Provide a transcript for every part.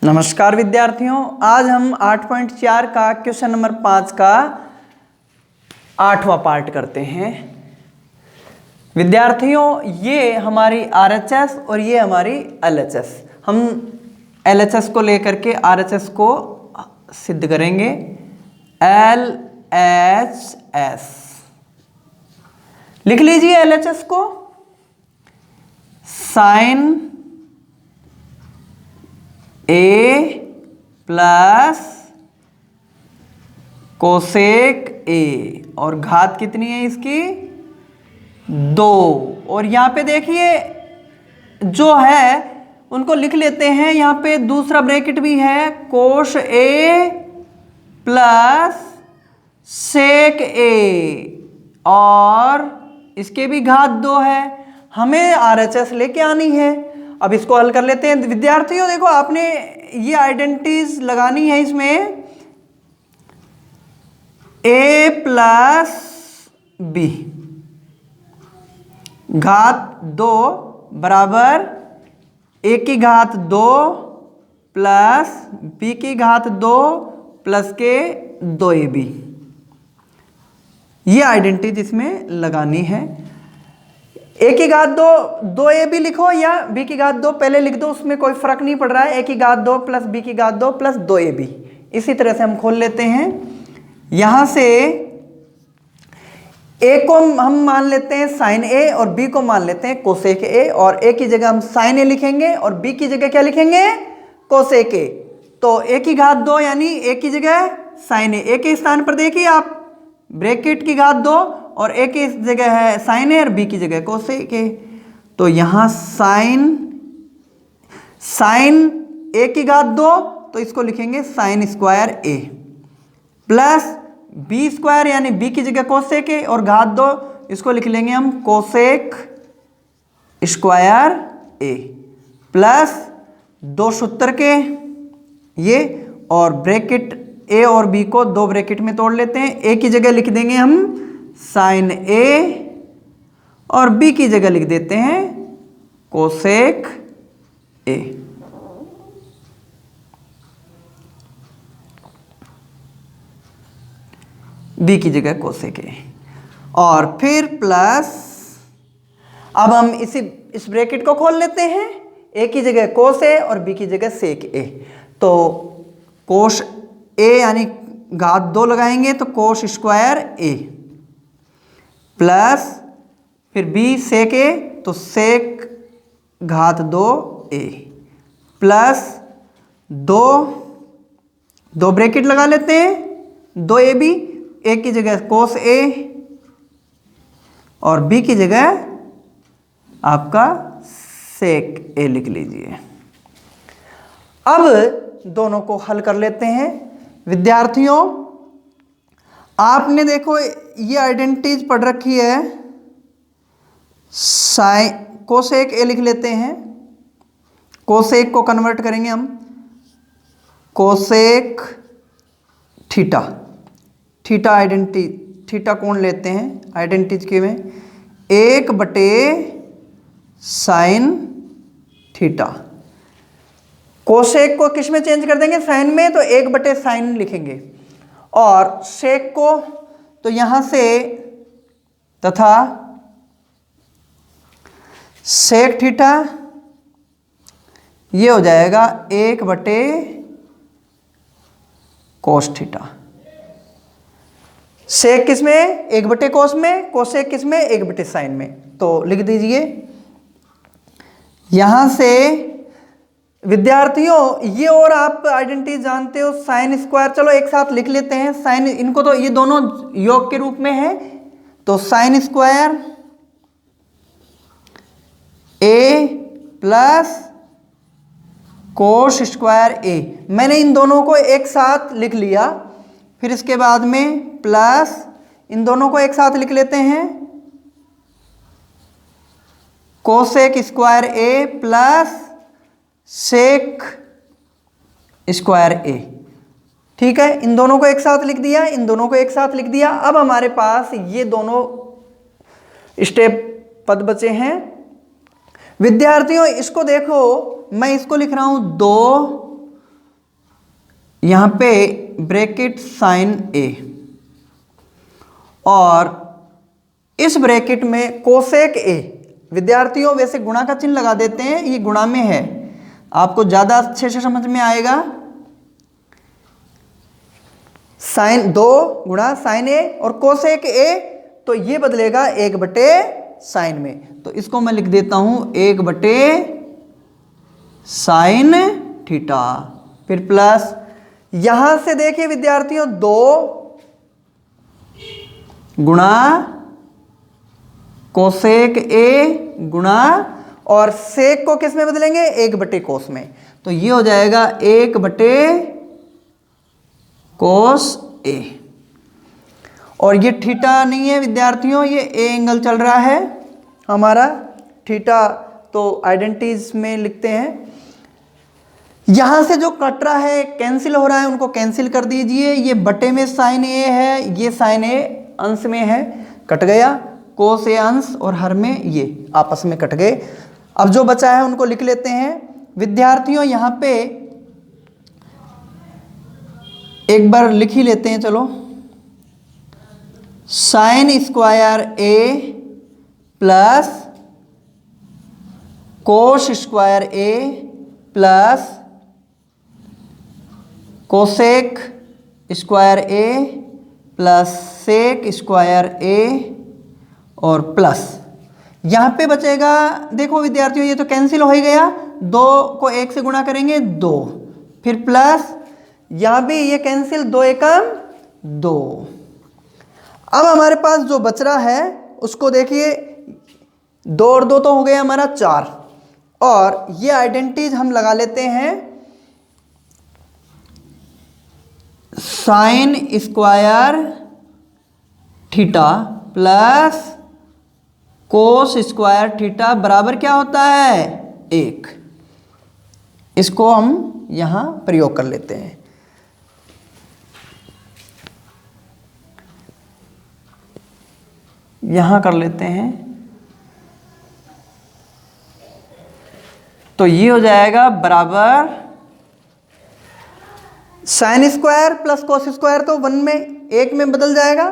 नमस्कार विद्यार्थियों, आज हम 8.4 का क्वेश्चन नंबर 5 का 8वां पार्ट करते हैं। विद्यार्थियों, ये हमारी RHS और ये हमारी LHS। हम LHS को लेकर के RHS को सिद्ध करेंगे। LHS लिख लीजिए। LHS को sine A plus cosec A और घात कितनी है इसकी 2। और यहाँ पे देखिए जो है उनको लिख लेते हैं। यहाँ पे दूसरा ब्रैकेट भी है, कोश A प्लस सेक A और इसके भी घात 2 है। हमें RHS लेके आनी है। अब इसको हल कर लेते हैं। विद्यार्थियों देखो, आपने ये आइडेंटिटीज लगानी है इसमें। A प्लस B घात 2 बराबर A की घात 2 प्लस B की घात 2 प्लस के 2AB। ये आइडेंटिटी इसमें लगानी है। A की घात 2AB लिखो या B की घात 2 पहले लिख दो, उसमें कोई फर्क नहीं पड़ रहा है। A की घात 2 प्लस B की घात 2 प्लस 2AB। इसी तरह से हम खोल लेते हैं। यहां से A को हम मान लेते हैं साइन A और B को मान लेते हैं कोसेक A। और A की जगह हम साइन A लिखेंगे और B की जगह क्या लिखेंगे, कोसेक A। तो A की घात 2 यानी A की जगह साइन A के स्थान पर देखिए आप ब्रैकेट की घात 2 और A की जगह है साइन A और B की जगह कोसेक A। तो यहां साइन A की घात 2 तो इसको लिखेंगे sine square A plus B square यानी B की जगह कोसेक A और घात 2 इसको लिख लेंगे हम कोसेक स्क्वायर A प्लस 2 सूत्र के ये और ब्रैकेट A और B को 2 ब्रैकेट में तोड़ लेते हैं। A की जगह लिख देंगे हम साइन A और B की जगह लिख देते हैं कोसेक A। B की जगह कोसेक A और फिर प्लस अब हम इस ब्रैकेट को खोल लेते हैं। A की जगह कोस A और B की जगह सेक A। तो कोश A यानी घात 2 लगाएंगे तो कोश स्क्वायर A प्लस फिर B सेक A तो सेक घात 2 A प्लस 2 ब्रैकेट लगा लेते हैं 2AB। A की जगह कोस A और B की जगह आपका सेक A लिख लीजिए। अब दोनों को हल कर लेते हैं। विद्यार्थियों, आपने देखो ये आइडेंटिटीज पढ़ रखी है। साइन कोसेक A लिख लेते हैं। कोसेक को कन्वर्ट करेंगे हम cosec theta. Theta identity theta कोण लेते हैं आइडेंटिटीज के में 1/sin थीटा। कोसेक को किस में चेंज कर देंगे, साइन में, तो 1/sin लिखेंगे। और सेक को तो यहां से तथा सेक थीटा ये हो जाएगा 1/cos थीटा। सेक किस में 1/cos में, कोसेक किस में 1/sin में। तो लिख दीजिए यहां से। विद्यार्थियों ये और आप आइडेंटिटी जानते हो, साइन स्क्वायर, चलो एक साथ लिख लेते हैं। साइन इनको तो ये दोनों योग के रूप में है तो साइन स्क्वायर A प्लस कोश स्क्वायर A। मैंने इन दोनों को एक साथ लिख लिया। फिर इसके बाद में प्लस इन दोनों को एक साथ लिख लेते हैं cosec square A plus sec square A। ठीक है, इन दोनों को एक साथ लिख दिया, इन दोनों को एक साथ लिख दिया। अब हमारे पास ये दोनों स्टेप पद बचे हैं। विद्यार्थियों इसको देखो, मैं इसको लिख रहा हूं 2 यहाँ पे ब्रैकेट साइन ए, और इस ब्रैकेट में कोसेक ए। विद्यार्थियों वैसे गुणा का चिन्ह लगा देते हैं, ये गुणा में है, आपको ज़्यादा अच्छे से समझ में आएगा। साइन 2 गुणा साइन ए और कोसेक ए, तो ये बदलेगा 1/साइन में, तो इसको मैं लिख देता हूं 1/साइन थीटा। फिर प्लस यहां से देखिए विद्यार्थियों 2 गुणा कोसेक ए गुणा, और सेक को किस में बदलेंगे 1/कोस में, तो ये हो जाएगा 1/कोस ए। और ये थीटा नहीं है विद्यार्थियों, ये ए एंगल चल रहा है हमारा। थीटा तो आइडेंटिटीज में लिखते हैं। यहां से जो कट रहा है कैंसिल हो रहा है, उनको कैंसिल कर दीजिए। ये बटे में साइन ए है, ये साइन ए अंश में है, कट गया। कोस ए अंश और हर में ये आपस में कट गए। अब जो बचा है उनको लिख लेते हैं विद्यार्थियों। यहां पे एक बार लिख ही लेते हैं, चलो। साइन स्क्वायर ए प्लस कोस स्क्वायर ए प्लस कोसेक स्क्वायर ए प्लस सेक स्क्वायर ए, और प्लस यहाँ पे बचेगा, देखो विद्यार्थियों ये तो कैंसिल हो ही गया, 2 को 1 से गुणा करेंगे 2, फिर प्लस यहाँ भी ये कैंसिल, 2 एकम 2। अब हमारे पास जो बच रहा है उसको देखिए, 2 और 2 तो हो गया हमारा 4, और ये आइडेंटिटीज हम लगा लेते हैं। Sine square theta plus cos square theta बराबर क्या होता है 1। इसको हम यहां प्रयोग कर लेते हैं। यहां कर लेते हैं, तो ये हो जाएगा बराबर sine square plus cos square, तो 1 में 1 में बदल जाएगा,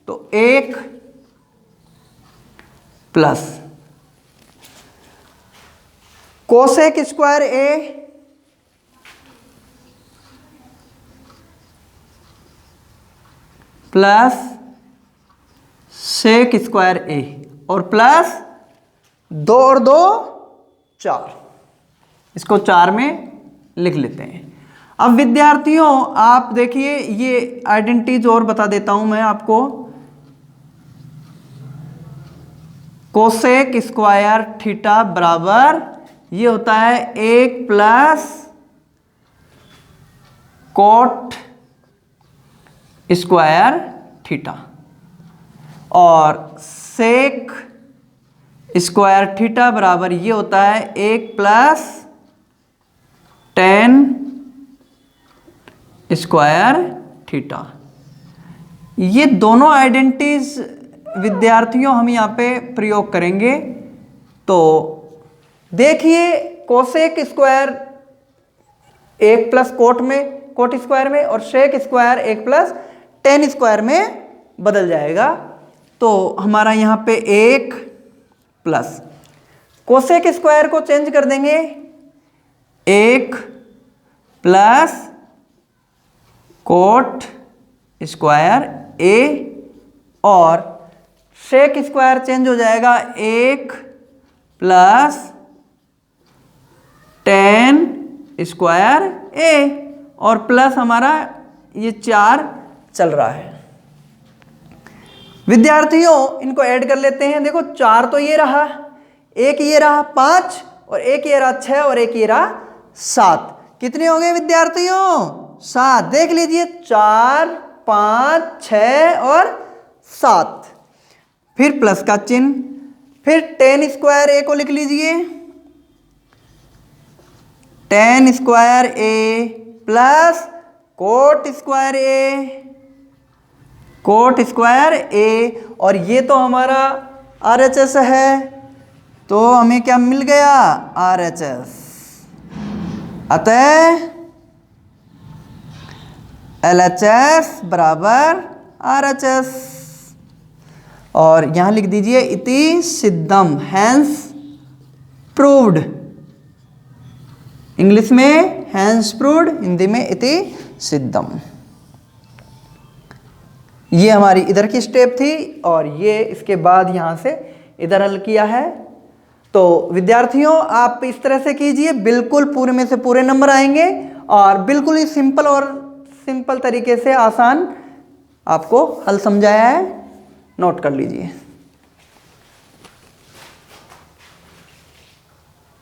तो 1 प्लस कोसेक स्क्वायर ए प्लस सेक स्क्वायर ए, और प्लस 2 और 2 4, इसको 4 में लिख लेते हैं। अब विद्यार्थियों आप देखिए, ये आइडेंटिटीज और बता देता हूं मैं आपको। कोसेक स्क्वायर थीटा बराबर ये होता है 1 प्लस कोट स्क्वायर थीटा, और सेक स्क्वायर थीटा बराबर ये होता है 1 प्लस टेन स्क्वायर थीटा। ये दोनों आइडेंटिटीज विद्यार्थियों हम यहाँ पे प्रयोग करेंगे। तो देखिए कोसेक स्क्वायर 1 प्लस कोट में, कोट स्क्वायर में, और sec square 1 plus tan square में बदल जाएगा। तो हमारा यहाँ पे 1 प्लस कोसेक स्क्वायर को चेंज कर देंगे, 1 प्लस कोट स्क्वायर ए, और सेक स्क्वायर चेंज हो जाएगा 1 प्लस टेन स्क्वायर ए, और प्लस हमारा ये 4 चल रहा है। विद्यार्थियों इनको ऐड कर लेते हैं। देखो 4 तो ये रहा, 1 ये रहा 5, और 1 ये रहा 6, और 1 ये रहा 7। कितने हो गए विद्यार्थियों 7। देख लीजिए 4 5 6 और 7, फिर प्लस का चिन्ह, फिर टेन स्क्वायर ए को लिख लीजिए, टेन स्क्वायर ए प्लस कोट स्क्वायर ए, कोट स्क्वायर ए, और ये तो हमारा RHS है, तो हमें क्या मिल गया RHS। अतः LHS बराबर RHS। और यहां लिख दीजिए इति सिद्धम, हैंस प्रूव्ड। इंग्लिश में हैंस प्रूव्ड, हिंदी में इति सिद्धम। ये हमारी इधर की स्टेप थी और ये इसके बाद यहां से इधर हल किया है। तो विद्यार्थियों आप इस तरह से कीजिए, बिल्कुल पूरे में से पूरे नंबर आएंगे और बिल्कुल ही सिंपल तरीके से आसान आपको हल समझाया है, नोट कर लीजिए।